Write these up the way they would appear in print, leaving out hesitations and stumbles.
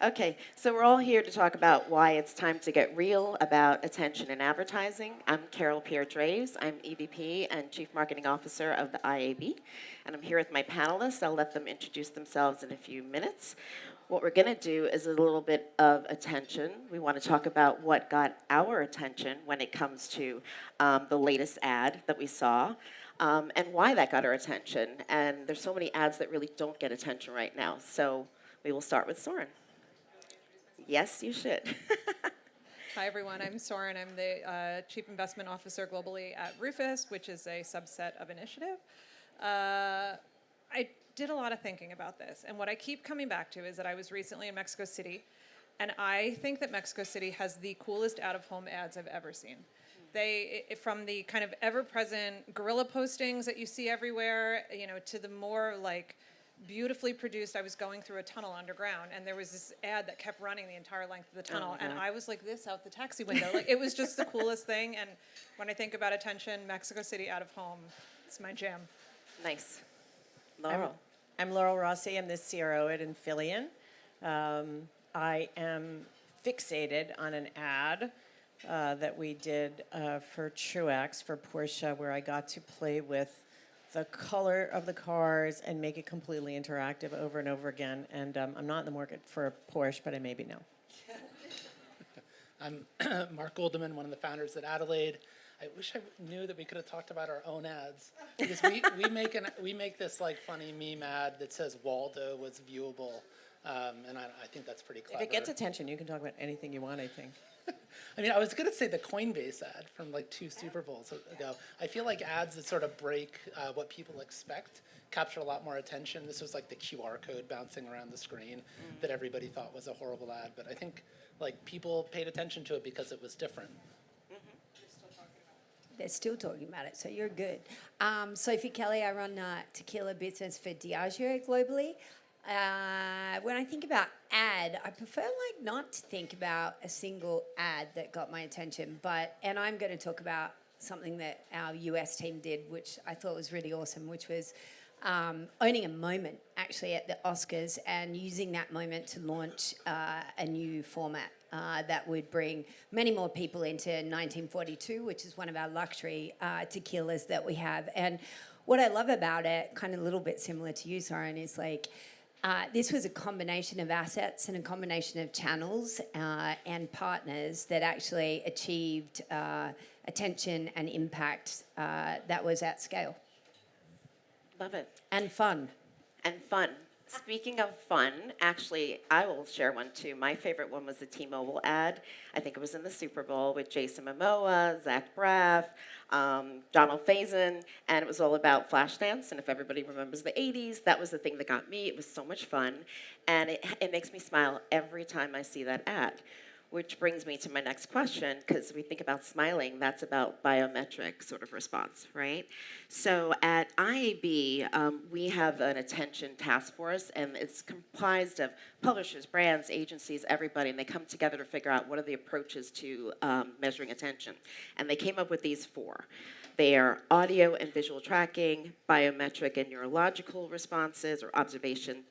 Okay, so we're all here to talk about why it's time to get real about attention in advertising. I'm Carol Pierre-Draves. I'm EVP and Chief Marketing Officer of the IAB, and I'm here with my panelists. I'll let them introduce themselves in a few minutes. What we're going to do is a little bit of attention. We want to talk about what got our attention when it comes to the latest ad that we saw. And why that got our attention. And there's so many ads that really don't get attention right now. So we will start with Soren. Yes, you should. Hi, everyone. I'm Soren. I'm the Chief Investment Officer globally at Rufus, which is a subset of Initiative. I did a lot of thinking about this, and what I keep coming back to is that I was recently in Mexico City, and I think that Mexico City has the coolest out-of-home ads I've ever seen. From the kind of ever-present guerrilla postings that you see everywhere, to the more like beautifully produced. I was going through a tunnel underground, and there was this ad that kept running the entire length of the tunnel, and I was like this out the taxi window. Like, it was just the coolest thing. And when I think about attention, Mexico City out of home, it's my jam. Nice. Laurel. I'm Laurel Rossi. I'm the CRO at Infillion. I am fixated on an ad that we did for Truex, for Porsche, where I got to play with the color of the cars and make it completely interactive over and over again. And I'm not in the market for a Porsche, but I maybe now. I'm Mark Goldeman, one of the founders at Adelaide. I wish I knew that we could have talked about our own ads, because we make this like funny meme ad that says Waldo was viewable, and I think that's pretty clever. If it gets attention, you can talk about anything you want, I think. I mean, I was going to say the Coinbase ad from like 2 Super Bowls ago. I feel like ads that sort of break what people expect capture a lot more attention. This was like the QR code bouncing around the screen that everybody thought was a horrible ad, but I think like people paid attention to it because it was different. They're still talking about it, so you're good. Sophie Kelly, I run tequila business for Diageo globally. When I think about ad, I prefer like not to think about a single ad that got my attention, and I'm going to talk about something that our US team did, which I thought was really awesome, which was owning a moment actually at the Oscars and using that moment to launch a new format that would bring many more people into 1942, which is one of our luxury tequilas that we have. And what I love about it, kind of a little bit similar to you, Soren, is like this was a combination of assets and a combination of channels and partners that actually achieved attention and impact that was at scale. Love it. And fun. And fun. Speaking of fun, actually, I will share one too. My favorite one was the T-Mobile ad. I think it was in the Super Bowl with Jason Momoa, Zach Braff, Donald Faison, and it was all about Flashdance. And if everybody remembers the 80s, that was the thing that got me. It was so much fun, and it makes me smile every time I see that ad. Which brings me to my next question, because we think about smiling, that's about biometric sort of response, right? So at IAB, we have an attention task force, and it's comprised of publishers, brands, agencies, everybody, and they come together to figure out what are the approaches to measuring attention. And they came up with these 4. They are audio and visual tracking, biometric and neurological responses or observation,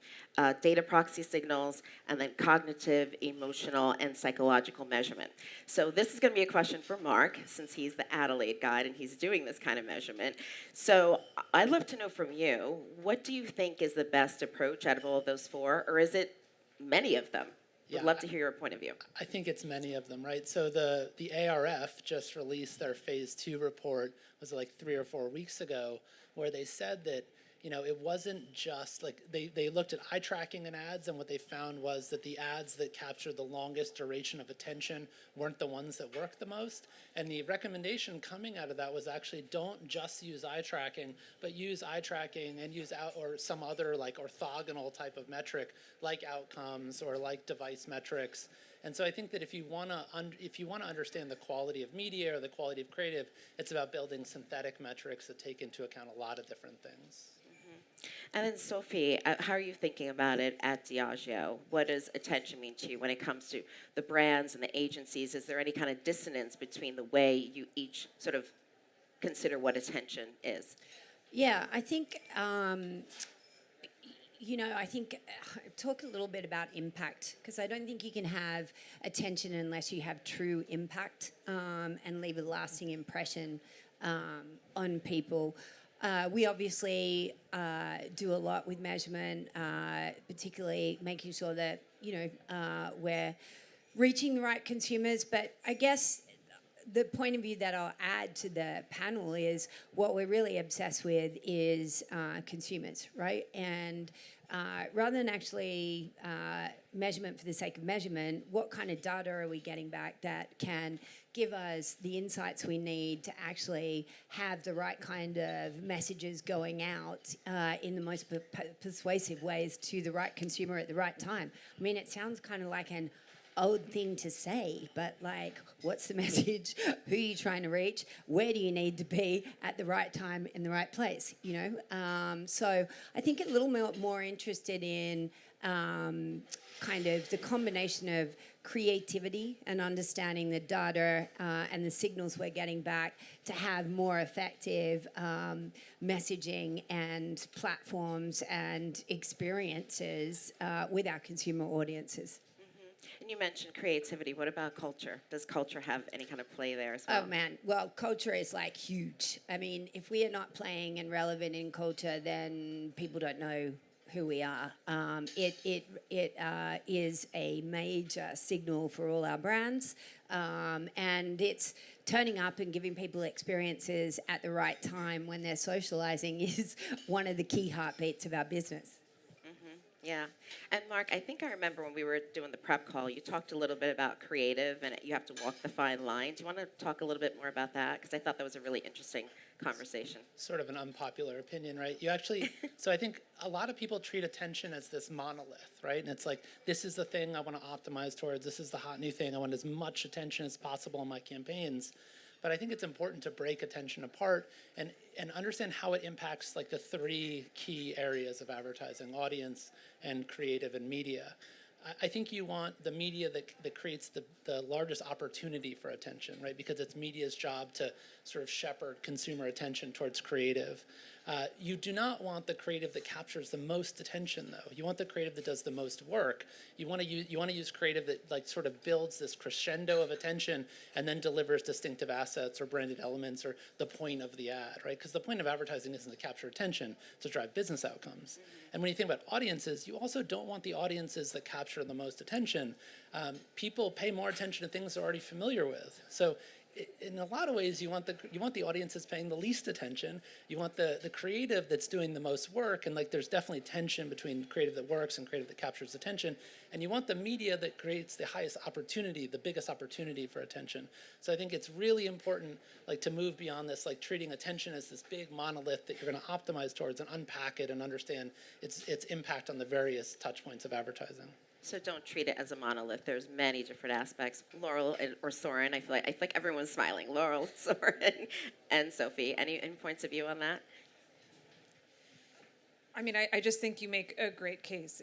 data proxy signals, and then cognitive, emotional, and psychological measurement. So this is going to be a question for Mark, since he's the Adelaide guide and he's doing this kind of measurement. So I'd love to know from you, what do you think is the best approach out of all of those 4, or is it many of them? Would love to hear your point of view. I think it's many of them, right? So the ARF just released their phase 2 report, was it like 3 or 4 weeks ago, where they said that, it wasn't just like they looked at eye tracking in ads, and what they found was that the ads that captured the longest duration of attention weren't the ones that worked the most. And the recommendation coming out of that was actually don't just use eye tracking, but use eye tracking and use or some other like orthogonal type of metric like outcomes or like device metrics. And so I think that if you want to understand the quality of media or the quality of creative, it's about building synthetic metrics that take into account a lot of different things. And then Sophie, how are you thinking about it at Diageo? What does attention mean to you when it comes to the brands and the agencies? Is there any kind of dissonance between the way you each sort of consider what attention is? Yeah, I think I think talk a little bit about impact because I don't think you can have attention unless you have true impact and leave a lasting impression on people. We obviously do a lot with measurement, particularly making sure that we're reaching the right consumers. But I guess the point of view that I'll add to the panel is what we're really obsessed with is consumers, right? And rather than actually measurement for the sake of measurement, what kind of data are we getting back that can give us the insights we need to actually have the right kind of messages going out in the most persuasive ways to the right consumer at the right time? I mean, it sounds kind of like an old thing to say, but like, what's the message? Who are you trying to reach? Where do you need to be at the right time in the right place? So I think a little more interested in kind of the combination of creativity and understanding the data and the signals we're getting back to have more effective messaging and platforms and experiences with our consumer audiences. And you mentioned creativity. What about culture? Does culture have any kind of play there as well? Oh man, well, culture is like huge. I mean, if we are not playing and relevant in culture, then people don't know who we are. It is a major signal for all our brands, and it's turning up and giving people experiences at the right time when they're socializing is one of the key heartbeats of our business. Yeah. And Mark, I think I remember when we were doing the prep call, you talked a little bit about creative and you have to walk the fine line. Do you want to talk a little bit more about that? Because I thought that was a really interesting conversation. Sort of an unpopular opinion, right? You actually, so I think a lot of people treat attention as this monolith, right? And it's like, this is the thing I want to optimize towards. This is the hot new thing. I want as much attention as possible in my campaigns. But I think it's important to break attention apart and understand how it impacts like the three key areas of advertising: audience and creative and media. I think you want the media that creates the largest opportunity for attention, right? Because it's media's job to sort of shepherd consumer attention towards creative. You do not want the creative that captures the most attention, though. You want the creative that does the most work. You want to use creative that like sort of builds this crescendo of attention and then delivers distinctive assets or branded elements or the point of the ad, right? Because the point of advertising isn't to capture attention, it's to drive business outcomes. And when you think about audiences, you also don't want the audiences that capture the most attention. People pay more attention to things they're already familiar with. So in a lot of ways, you want the audiences paying the least attention. You want the creative that's doing the most work, and like there's definitely tension between creative that works and creative that captures attention. And you want the media that creates the highest opportunity, the biggest opportunity for attention. So I think it's really important, like, to move beyond this, like treating attention as this big monolith that you're going to optimize towards, and unpack it and understand its impact on the various touch points of advertising. So don't treat it as a monolith. There's many different aspects. Laurel or Soren, I feel like everyone's smiling. Laurel, Soren, and Sophie. Any points of view on that? I mean, I just think you make a great case.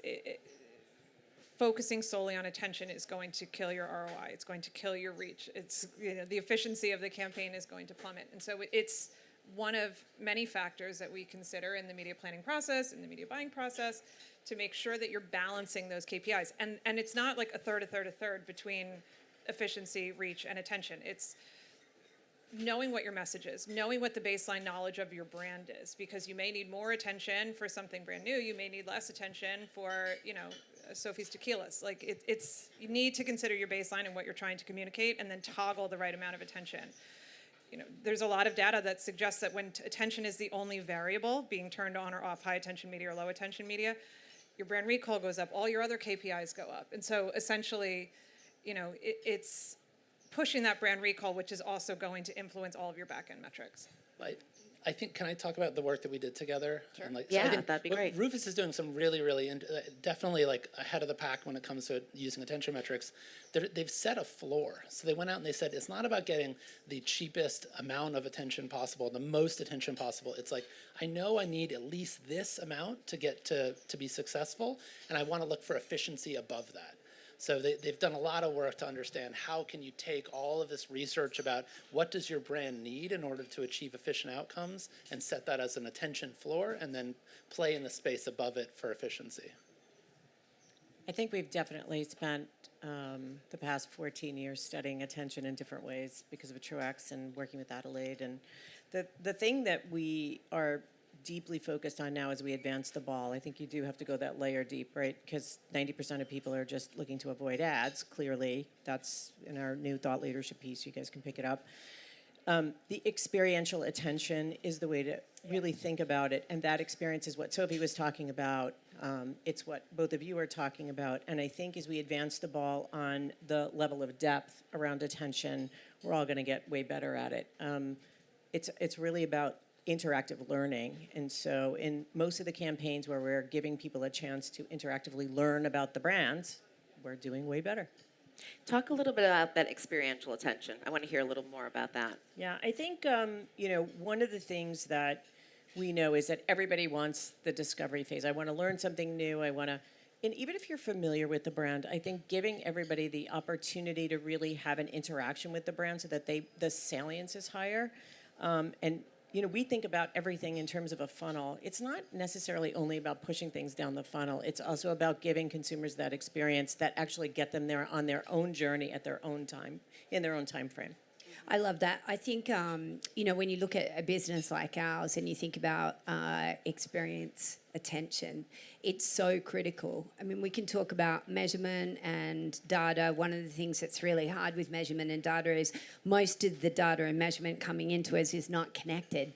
Focusing solely on attention is going to kill your ROI. It's going to kill your reach. It's the efficiency of the campaign is going to plummet. And so it's one of many factors that we consider in the media planning process, in the media buying process, to make sure that you're balancing those KPIs. And it's not like a third between efficiency, reach, and attention. It's knowing what your message is, knowing what the baseline knowledge of your brand is, because you may need more attention for something brand new. You may need less attention for, Sophie's Tequilas. Like it's you need to consider your baseline and what you're trying to communicate, and then toggle the right amount of attention. There's a lot of data that suggests that when attention is the only variable being turned on or off, high attention media or low attention media, your brand recall goes up, all your other KPIs go up. And so essentially, it's pushing that brand recall, which is also going to influence all of your back-end metrics. I think, can I talk about the work that we did together? Sure. And Yeah, I think that'd be great. Rufus is doing some really, definitely like ahead of the pack when it comes to using attention metrics. They've set a floor. So they went out and they said, it's not about getting the cheapest amount of attention possible, the most attention possible. It's like, I know I need at least this amount to get to be successful, and I want to look for efficiency above that. So they've done a lot of work to understand how can you take all of this research about what does your brand need in order to achieve efficient outcomes and set that as an attention floor and then play in the space above it for efficiency. I think we've definitely spent the past 14 years studying attention in different ways because of Truex and working with Adelaide. And the thing that we are deeply focused on now as we advance the ball, I think you do have to go that layer deep, right? Because 90% of people are just looking to avoid ads, clearly. That's in our new thought leadership piece. You guys can pick it up. The experiential attention is the way to really think about it. And that experience is what Sophie was talking about. It's what both of you are talking about. And I think as we advance the ball on the level of depth around attention, we're all going to get way better at it. It's really about interactive learning. And so in most of the campaigns where we're giving people a chance to interactively learn about the brands, we're doing way better. Talk a little bit about that experiential attention. I want to hear a little more about that. Yeah, I think, one of the things that we know is that everybody wants the discovery phase. I want to learn something new. And even if you're familiar with the brand, I think giving everybody the opportunity to really have an interaction with the brand so that the salience is higher. We think about everything in terms of a funnel. It's not necessarily only about pushing things down the funnel. It's also about giving consumers that experience that actually get them there on their own journey at their own time, in their own time frame. I love that. I think, when you look at a business like ours and you think about experience attention, it's so critical. I mean, we can talk about measurement and data. One of the things that's really hard with measurement and data is most of the data and measurement coming into us is not connected.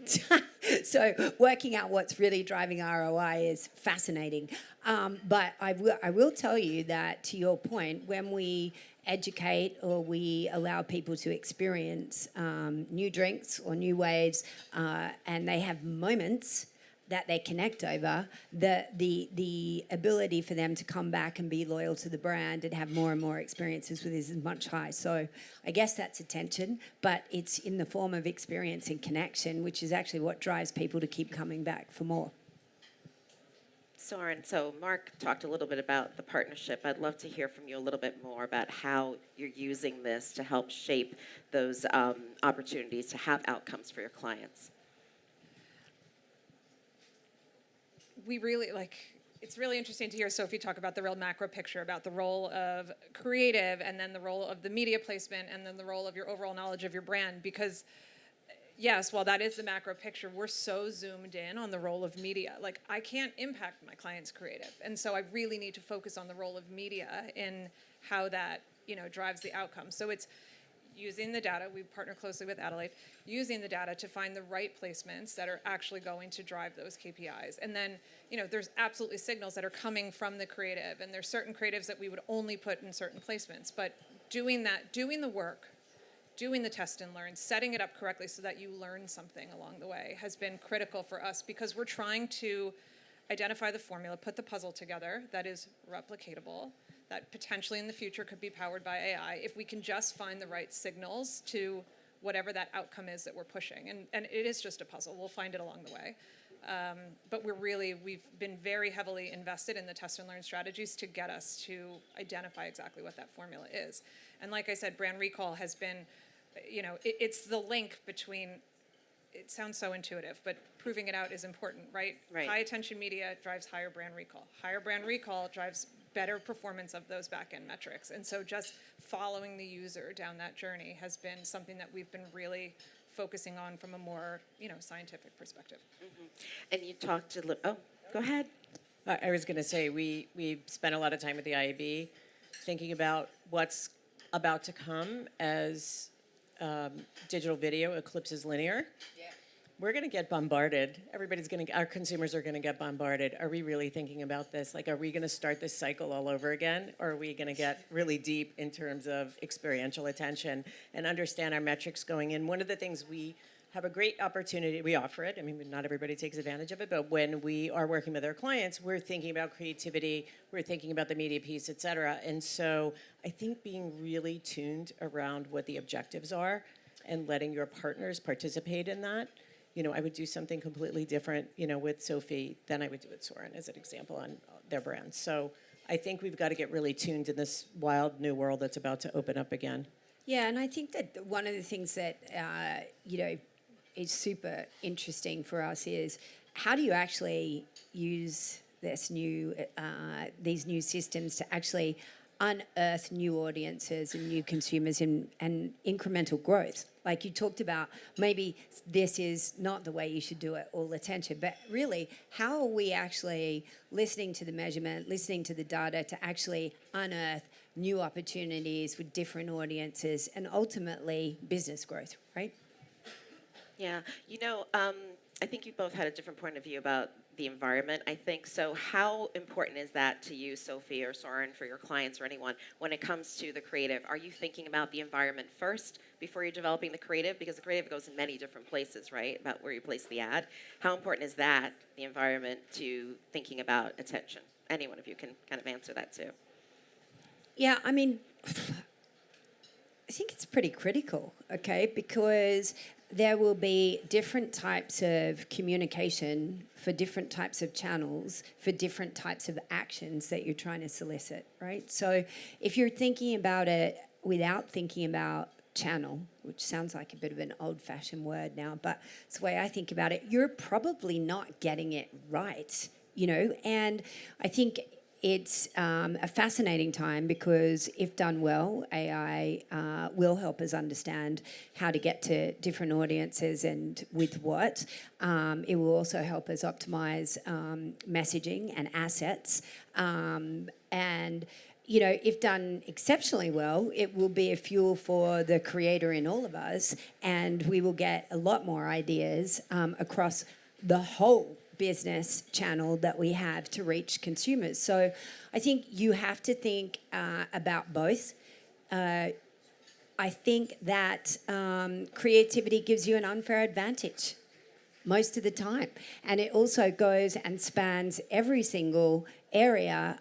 So working out what's really driving ROI is fascinating. But I will tell you that, to your point, when we educate or we allow people to experience new drinks or new waves and they have moments that they connect over, the ability for them to come back and be loyal to the brand and have more and more experiences with this is much higher. So I guess that's attention, but it's in the form of experience and connection, which is actually what drives people to keep coming back for more. Soren, so Mark talked a little bit about the partnership. I'd love to hear from you a little bit more about how you're using this to help shape those opportunities to have outcomes for your clients. It's really interesting to hear Sophie talk about the real macro picture, about the role of creative and then the role of the media placement and then the role of your overall knowledge of your brand. Because yes, while that is the macro picture, we're so zoomed in on the role of media. Like, I can't impact my client's creative. And so I really need to focus on the role of media in how that, drives the outcome. So it's using the data, we partner closely with Adelaide, using the data to find the right placements that are actually going to drive those KPIs. And then, there's absolutely signals that are coming from the creative, and there's certain creatives that we would only put in certain placements. But doing the work, doing the test and learn, setting it up correctly so that you learn something along the way has been critical for us because we're trying to identify the formula, put the puzzle together that is replicatable, that potentially in the future could be powered by AI, if we can just find the right signals to whatever that outcome is that we're pushing. And it is just a puzzle. We'll find it along the way. But we've been very heavily invested in the test and learn strategies to get us to identify exactly what that formula is. And like I said, brand recall has been, it's the link between, it sounds so intuitive, but proving it out is important, right? Right. High attention media drives higher brand recall. Higher brand recall drives better performance of those back-end metrics. And so just following the user down that journey has been something that we've been really focusing on from a more, scientific perspective. Mm-hmm. And you talked to, go ahead. I was going to say, we spent a lot of time with the IAB thinking about what's about to come as digital video eclipses linear. Yeah. We're going to get bombarded. Our consumers are going to get bombarded. Are we really thinking about this? Like, are we going to start this cycle all over again? Or are we going to get really deep in terms of experiential attention and understand our metrics going in? One of the things we have a great opportunity, we offer it. I mean, not everybody takes advantage of it, but when we are working with our clients, we're thinking about creativity, we're thinking about the media piece, et cetera. And so I think being really tuned around what the objectives are and letting your partners participate in that. I would do something completely different, with Sophie than I would do with Soren as an example on their brand. So I think we've got to get really tuned in this wild new world that's about to open up again. Yeah, and I think that one of the things that is super interesting for us is how do you actually use these new systems to actually unearth new audiences and new consumers and incremental growth. Like you talked about, maybe this is not the way you should do it, all attention, but really, how are we actually listening to the measurement, listening to the data to actually unearth new opportunities with different audiences and ultimately business growth, right? Yeah, I think you both had a different point of view about the environment, I think. So how important is that to you, Sophie or Soren, for your clients or anyone, when it comes to the creative? Are you thinking about the environment first before you're developing the creative? Because the creative goes in many different places, right, about where you place the ad. How important is that, the environment, to thinking about attention? Any one of you can kind of answer that too. Yeah, I mean, I think it's pretty critical, okay, because there will be different types of communication for different types of channels, for different types of actions that you're trying to solicit, right? So if you're thinking about it without thinking about channel, which sounds like a bit of an old-fashioned word now, but it's the way I think about it, you're probably not getting it right, and I think it's a fascinating time because if done well, AI will help us understand how to get to different audiences and with what. It will also help us optimize messaging and assets. And if done exceptionally well, it will be a fuel for the creator in all of us, and we will get a lot more ideas across the whole business channel that we have to reach consumers. So I think you have to think about both. I think that creativity gives you an unfair advantage most of the time. And it also goes and spans every single area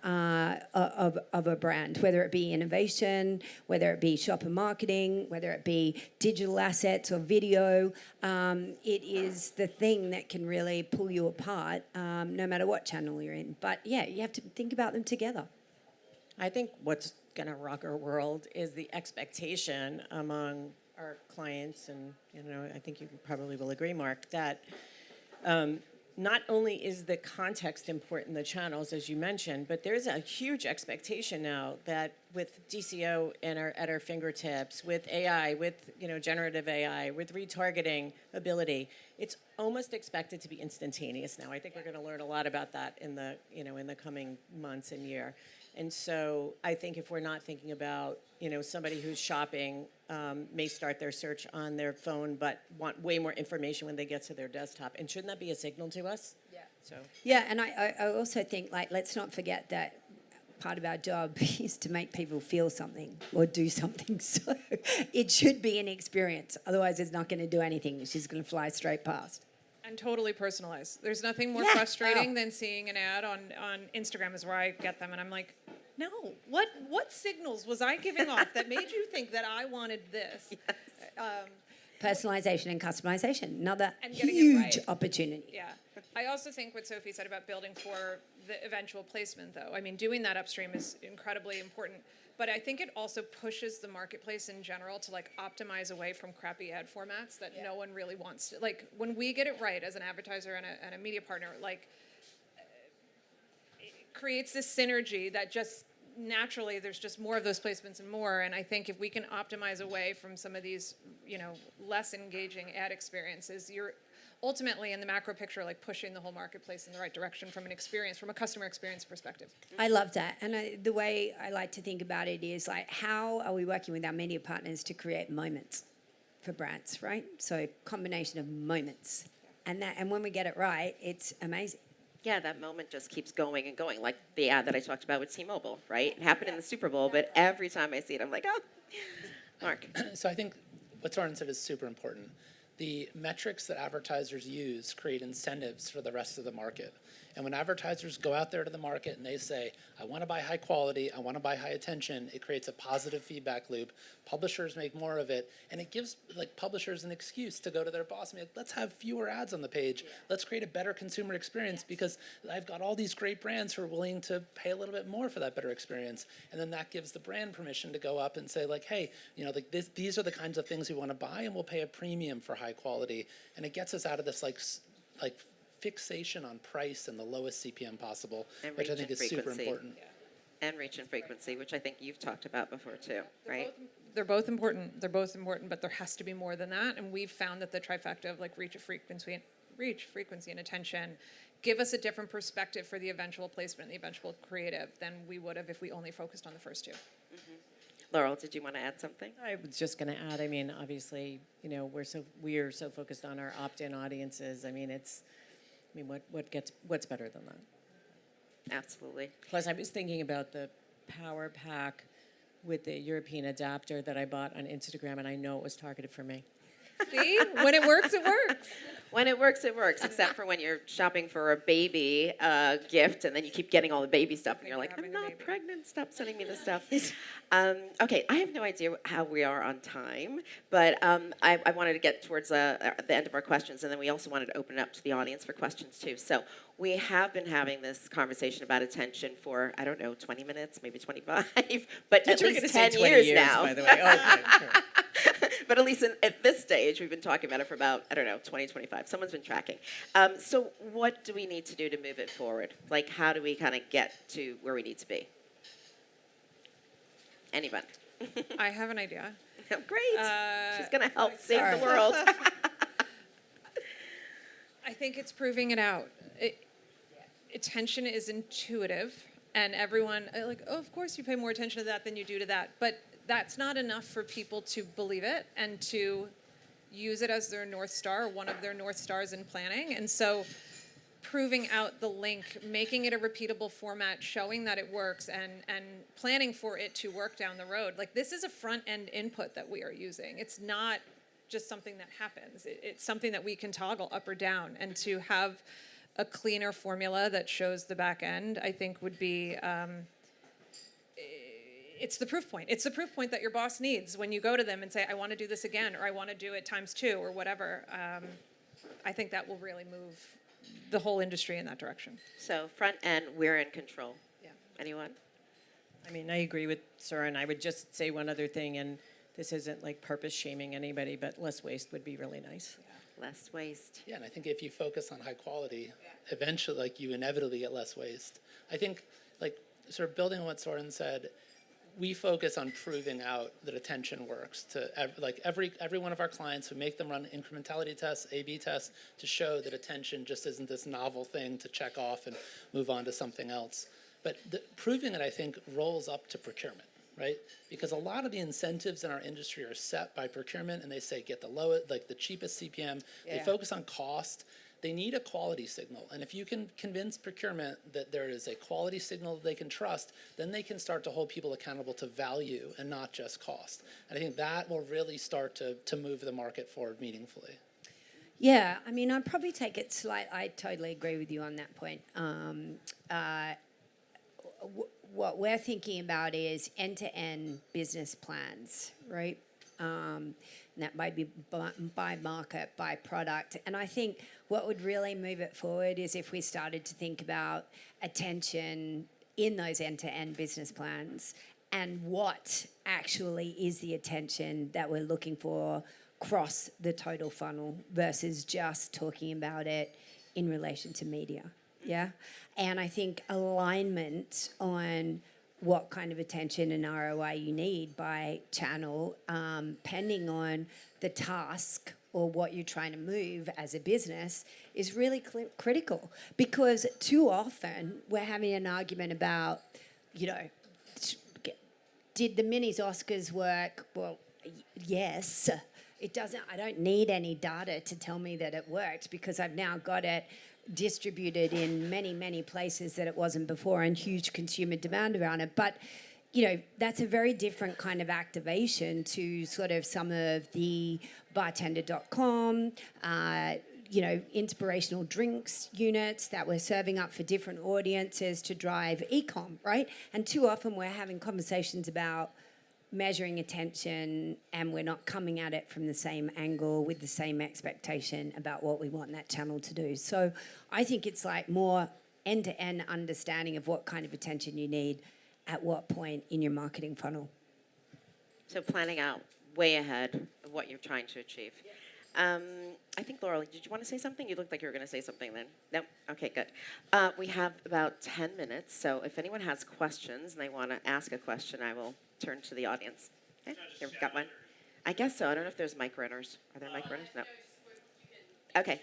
of a brand, whether it be innovation, whether it be shopper marketing, whether it be digital assets or video. It is the thing that can really pull you apart, no matter what channel you're in. But yeah, you have to think about them together. I think what's going to rock our world is the expectation among our clients, and I think you probably will agree, Mark, that not only is the context important, the channels, as you mentioned, but there's a huge expectation now that with DCO at our fingertips, with AI, with generative AI, with retargeting ability, it's almost expected to be instantaneous now. I think we're going to learn a lot about that in the coming months and year. And so I think if we're not thinking about, somebody who's shopping may start their search on their phone, but want way more information when they get to their desktop. And shouldn't that be a signal to us? Yeah. So. Yeah, and I also think, let's not forget that part of our job is to make people feel something or do something. So it should be an experience. Otherwise, it's not going to do anything. It's just going to fly straight past. And totally personalized. There's nothing more frustrating than seeing an ad on Instagram is where I get them, and I'm like, no, what signals was I giving off that made you think that I wanted this? Yes. Personalization and customization, another and huge opportunity. Yeah. I also think what Sophie said about building for the eventual placement, though. I mean, doing that upstream is incredibly important. But I think it also pushes the marketplace in general to optimize away from crappy ad formats that no one really wants to. When we get it right as an advertiser and a media partner, it creates this synergy that just naturally there's just more of those placements and more. And I think if we can optimize away from some of these, less engaging ad experiences, you're ultimately in the macro picture, pushing the whole marketplace in the right direction from a customer experience perspective. I love that. And the way I like to think about it is how are we working with our media partners to create moments for brands, right? So combination of moments. And when we get it right, it's amazing. Yeah, that moment just keeps going and going, like the ad that I talked about with T-Mobile, right? It happened in the Super Bowl, but every time I see it, I'm like, oh, Mark. So I think what Soren said is super important. The metrics that advertisers use create incentives for the rest of the market. And when advertisers go out there to the market and they say, I want to buy high quality, I want to buy high attention, it creates a positive feedback loop. Publishers make more of it, and it gives like publishers an excuse to go to their boss and be like, let's have fewer ads on the page. Let's create a better consumer experience because I've got all these great brands who are willing to pay a little bit more for that better experience. And then that gives the brand permission to go up and say like, hey, like these are the kinds of things we want to buy, and we'll pay a premium for high quality. And it gets us out of this like fixation on price and the lowest CPM possible, And which I reach think and is super frequency. important. And reach and frequency, which I think you've talked about before too, right? They're both important. They're both important, but there has to be more than that. And we've found that the trifecta of like reach, frequency, and attention give us a different perspective for the eventual placement, the eventual creative, than we would have if we only focused on the first two. Laurel, did you want to add something? I was just going to add, I mean, obviously, we are so focused on our opt-in audiences. I mean, what's better than that? Absolutely. Plus, I was thinking about the power pack with the European adapter that I bought on Instagram, and I know it was targeted for me. See, when it works, it works. When it works, except for when you're shopping for a baby gift and then you keep getting all the baby stuff and you're like, I'm having a not baby. pregnant, stop sending me this stuff. Okay, I have no idea how we are on time, but I wanted to get towards the end of our questions, and then we also wanted to open it up to the audience for questions too. So we have been having this conversation about attention for, 20 minutes, maybe 25, but at least 10 years now. By the way. Okay, sure. But at least at this stage, we've been talking about it for about, 20, 25. Someone's been tracking. So what do we need to do to move it forward? Like, how do we kind of get to where we need to be? Anyone? I have an idea. Great. She's going to help save the world. I think it's proving it out. Attention is intuitive, and everyone, of course you pay more attention to that than you do to that. But that's not enough for people to believe it and to use it as their North Star, or one of their North Stars in planning. And so proving out the link, making it a repeatable format, showing that it works, and planning for it to work down the road. Like, this is a front-end input that we are using. It's not just something that happens. It's something that we can toggle up or down. And to have a cleaner formula that shows the back end, I think would be... it's the proof point. It's the proof point that your boss needs when you go to them and say, I want to do this again, or I want to do it ×2, or whatever. I think that will really move the whole industry in that direction. So front end, we're in control. Yeah. Anyone? I mean, I agree with Soren. I would just say one other thing, and this isn't like purpose shaming anybody, but less waste would be really nice. Less waste. Yeah, and I think if you focus on high quality, eventually, you inevitably get less waste. I think, sort of building on what Soren said, we focus on proving out that attention works to every one of our clients. We make them run incrementality tests, A/B tests, to show that attention just isn't this novel thing to check off and move on to something else. But proving it, I think, rolls up to procurement, right? Because a lot of the incentives in our industry are set by procurement, and they say get the lowest, the cheapest CPM. They focus on cost. They need a quality signal. And if you can convince procurement that there is a quality signal that they can trust, then they can start to hold people accountable to value and not just cost. And I think that will really start to move the market forward meaningfully. Yeah, I mean, I'd probably take it I totally agree with you on that point. What we're thinking about is end-to-end business plans, right? And that might be by market, by product. And I think what would really move it forward is if we started to think about attention in those end-to-end business plans and what actually is the attention that we're looking for across the total funnel versus just talking about it in relation to media. Yeah. And I think alignment on what kind of attention and ROI you need by channel, depending on the task or what you're trying to move as a business, is really critical. Because too often we're having an argument about, did the minis Oscars work? Well, yes. It doesn't. I don't need any data to tell me that it worked because I've now got it distributed in many, many places that it wasn't before, and huge consumer demand around it. But, that's a very different kind of activation to sort of some of the bartender.com, inspirational drinks units that we're serving up for different audiences to drive e-com, right? And too often we're having conversations about measuring attention and we're not coming at it from the same angle with the same expectation about what we want that channel to do. So I think it's like more end-to-end understanding of what kind of attention you need at what point in your marketing funnel. So planning out way ahead of what you're trying to achieve. I think, Laurel, did you want to say something? You looked like you were going to say something then. No? Okay, good. We have about 10 minutes, so if anyone has questions and they want to ask a question, I will turn to the audience. Okay, here we've got one. I guess so. I don't know if there's mic runners. Are there mic runners? No. Okay.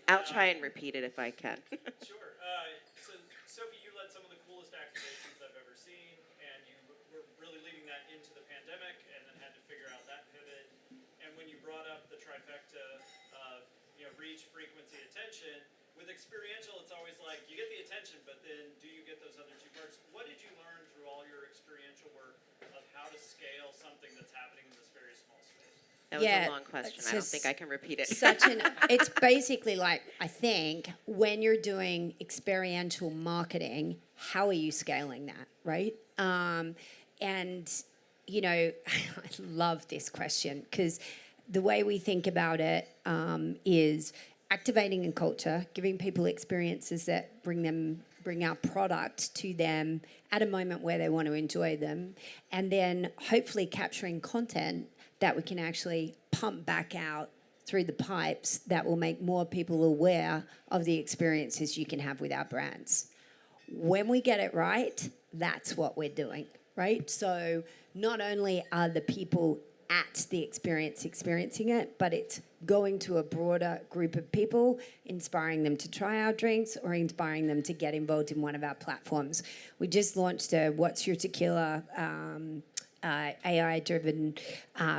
I'll try and repeat it if I can. Sure. So, Sophie, you led some of the coolest activations I've ever seen, and you were really leading that into the pandemic and then had to figure out that pivot. And when you brought up the trifecta of reach, frequency, attention, with experiential, it's always like you get the attention, but then do you get those other two parts? What did you learn through all your experiential work of how to scale something that's happening in this very small space? That was Yeah, a long question. it's I don't just think I can repeat it. It's basically like, I think when you're doing experiential marketing, how are you scaling that, right? And I love this question because the way we think about it is activating in culture, giving people experiences that bring our product to them at a moment where they want to enjoy them, and then hopefully capturing content that we can actually pump back out through the pipes that will make more people aware of the experiences you can have with our brands. When we get it right, that's what we're doing, right? So not only are the people at the experience experiencing it, but it's going to a broader group of people, inspiring them to try our drinks or inspiring them to get involved in one of our platforms. We just launched a What's Your Tequila AI-driven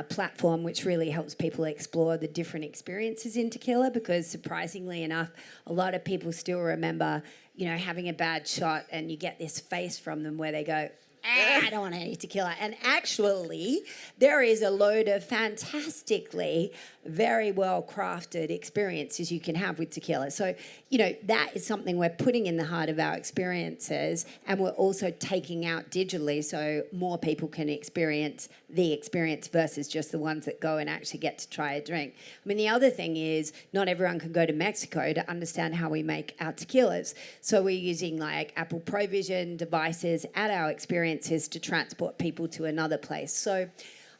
platform, which really helps people explore the different experiences in tequila, because surprisingly enough, a lot of people still remember, having a bad shot and you get this face from them where they go, I don't want any tequila. And actually, there is a load of fantastically very well-crafted experiences you can have with tequila. So, that is something we're putting in the heart of our experiences, and we're also taking out digitally so more people can experience the experience versus just the ones that go and actually get to try a drink. I mean, the other thing is not everyone can go to Mexico to understand how we make our tequilas. So we're using like Apple Provision devices at our experiences to transport people to another place. So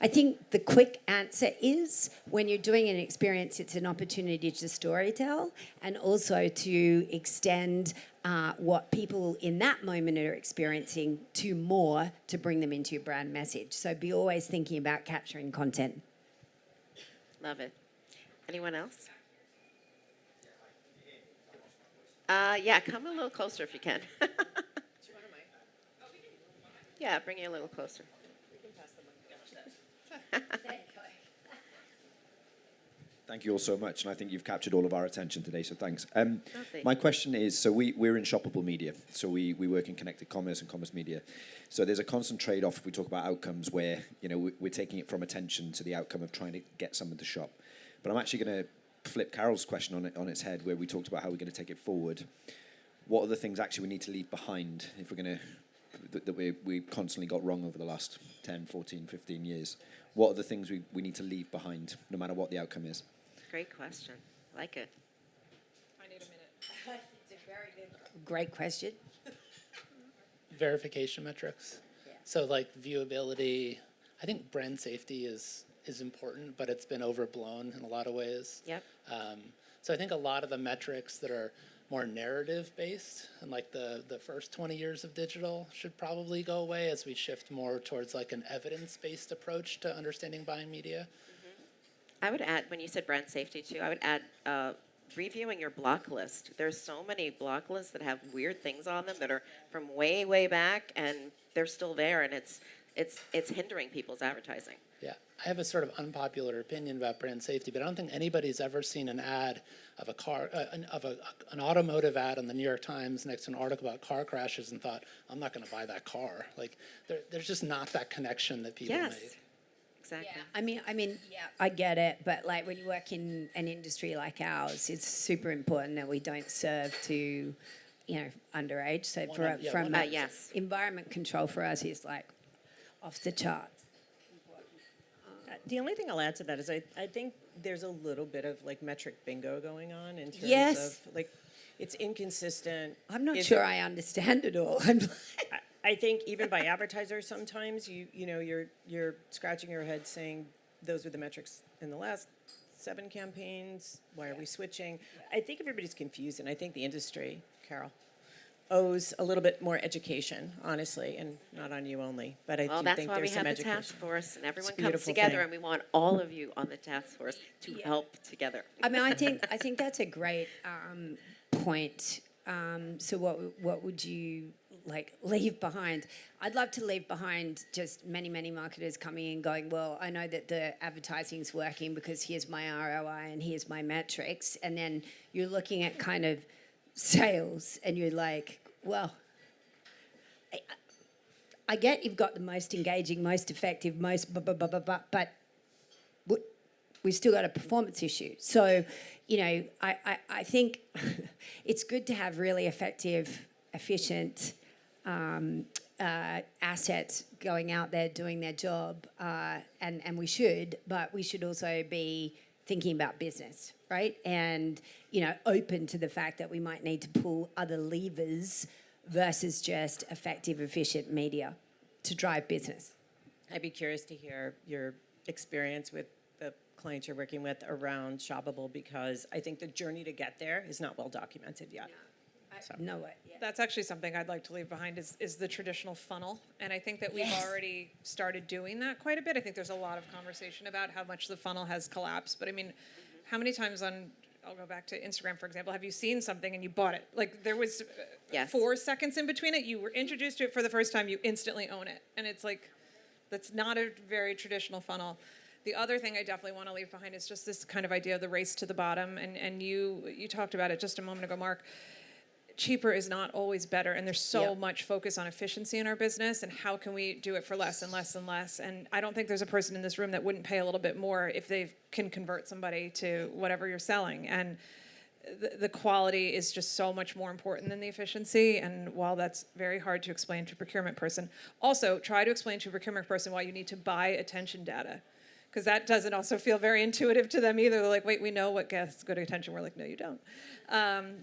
I think the quick answer is when you're doing an experience, it's an opportunity to storytell and also to extend what people in that moment are experiencing to more to bring them into your brand message. So be always thinking about capturing content. Love it. Anyone else? Yeah, come a little closer if you can. Yeah, bring you a little closer. Thank you all so much, and I think you've captured all of our attention today, so thanks. Lovely. My question is, so we're in shoppable media, so we work in connected commerce and commerce media. So there's a constant trade-off if we talk about outcomes where, we're taking it from attention to the outcome of trying to get someone to shop. But I'm actually going to flip Carol's question on its head, where we talked about how we're going to take it forward. What are the things actually we need to leave behind if we're going to, that we've constantly got wrong over the last 10, 14, 15 years? What are the things we need to leave behind, no matter what the outcome is? Great question. I like it. I need a minute. It's a very good, great question. Verification metrics. Yeah. So like viewability, I think brand safety is important, but it's been overblown in a lot of ways. Yep. So I think a lot of the metrics that are more narrative based and like the first 20 years of digital should probably go away as we shift more towards like an evidence-based approach to understanding buying media. I would add, when you said brand safety too, I would add reviewing your block list. There's so many block lists that have weird things on them that are from way, way back, and they're still there, and it's hindering people's advertising. Yeah, I have a sort of unpopular opinion about brand safety, but I don't think anybody's ever seen an ad of a car, an automotive ad on the New York Times next to an article about car crashes and thought, I'm not going to buy that car. Like, there's just not that connection that people Yes. make. exactly. Yeah, I get it, but like when you work in an industry like ours, it's super important that we don't serve to, underage. So Yeah, from 100%. Yes. environment control for us is like off the charts. The only thing I'll add to that is I think there's a little bit of like metric bingo going on in terms Yes. of like it's inconsistent. I'm not Is sure it- I understand it all. I'm like, I think even by advertisers sometimes you're scratching your head saying those were the metrics in the last 7 campaigns. Why are we switching? I think everybody's confused, and I think the industry, Carol, owes a little bit more education, honestly, and not on you only, but I Well, do that's think why we there's some have the education. task force, and everyone a comes beautiful together, thing. and we want all of you on the task force to help together. I think that's a great point. So what would you like leave behind? I'd love to leave behind just many marketers coming in going, well, I know that the advertising's working because here's my ROI and here's my metrics, and then you're looking at kind of sales and you're like, well, I get you've got the most engaging, most effective, most but we've still got a performance issue. So, I think it's good to have really effective, efficient assets going out there doing their job, and we should, but we should also be thinking about business, right? And, open to the fact that we might need to pull other levers versus just effective, efficient media to drive business. I'd be curious to hear your experience with the clients you're working with around shoppable, because I think the journey to get there is not well documented yet. No way. That's actually something I'd like to leave behind is the traditional funnel. And I think that we've already started doing that quite a bit. I think there's a lot of conversation about how much the funnel has collapsed. But I mean, how many times I'll go back to Instagram, for example, have you seen something and you bought it? Like there was Yes. 4 seconds in between it. You were introduced to it for the first time. You instantly own it. And it's like, that's not a very traditional funnel. The other thing I definitely want to leave behind is just this kind of idea of the race to the bottom. And you talked about it just a moment ago, Mark. Cheaper is not always better, and there's so much focus on efficiency in our business and how can we do it for less and less and less. And I don't think there's a person in this room that wouldn't pay a little bit more if they can convert somebody to whatever you're selling. And the quality is just so much more important than the efficiency. And while that's very hard to explain to a procurement person, also try to explain to a procurement person why you need to buy attention data. Because that doesn't also feel very intuitive to them either. They're like, wait, we know what gets good attention. We're like, no, you don't.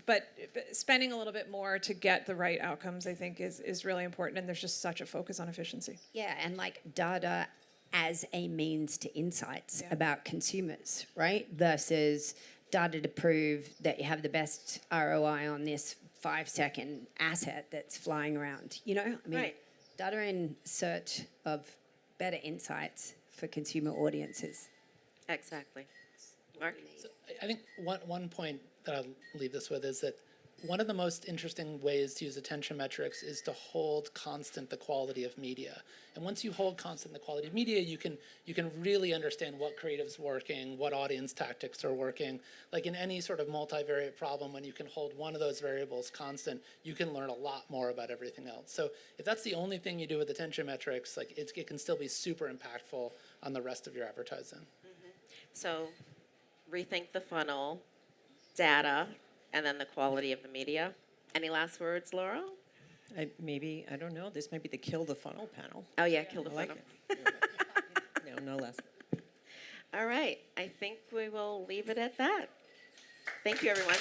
But spending a little bit more to get the right outcomes, I think, is really important. And there's just such a focus on efficiency. Yeah, and like data as a means to insights about consumers, right? Versus data to prove that you have the best ROI on this 5-second asset that's flying around. Right. Data in search of better insights for consumer audiences. Exactly. Mark? So I think one point that I'll leave this with is that one of the most interesting ways to use attention metrics is to hold constant the quality of media. And once you hold constant the quality of media, you can really understand what creative's working, what audience tactics are working. Like in any sort of multivariate problem, when you can hold one of those variables constant, you can learn a lot more about everything else. So if that's the only thing you do with attention metrics, like it can still be super impactful on the rest of your advertising. So rethink the funnel, data, and then the quality of the media. Any last words, Laura? I don't know. This might be the kill the funnel panel. Oh, yeah, kill the I like funnel. it. No less. All right. I think we will leave it at that. Thank you, everyone.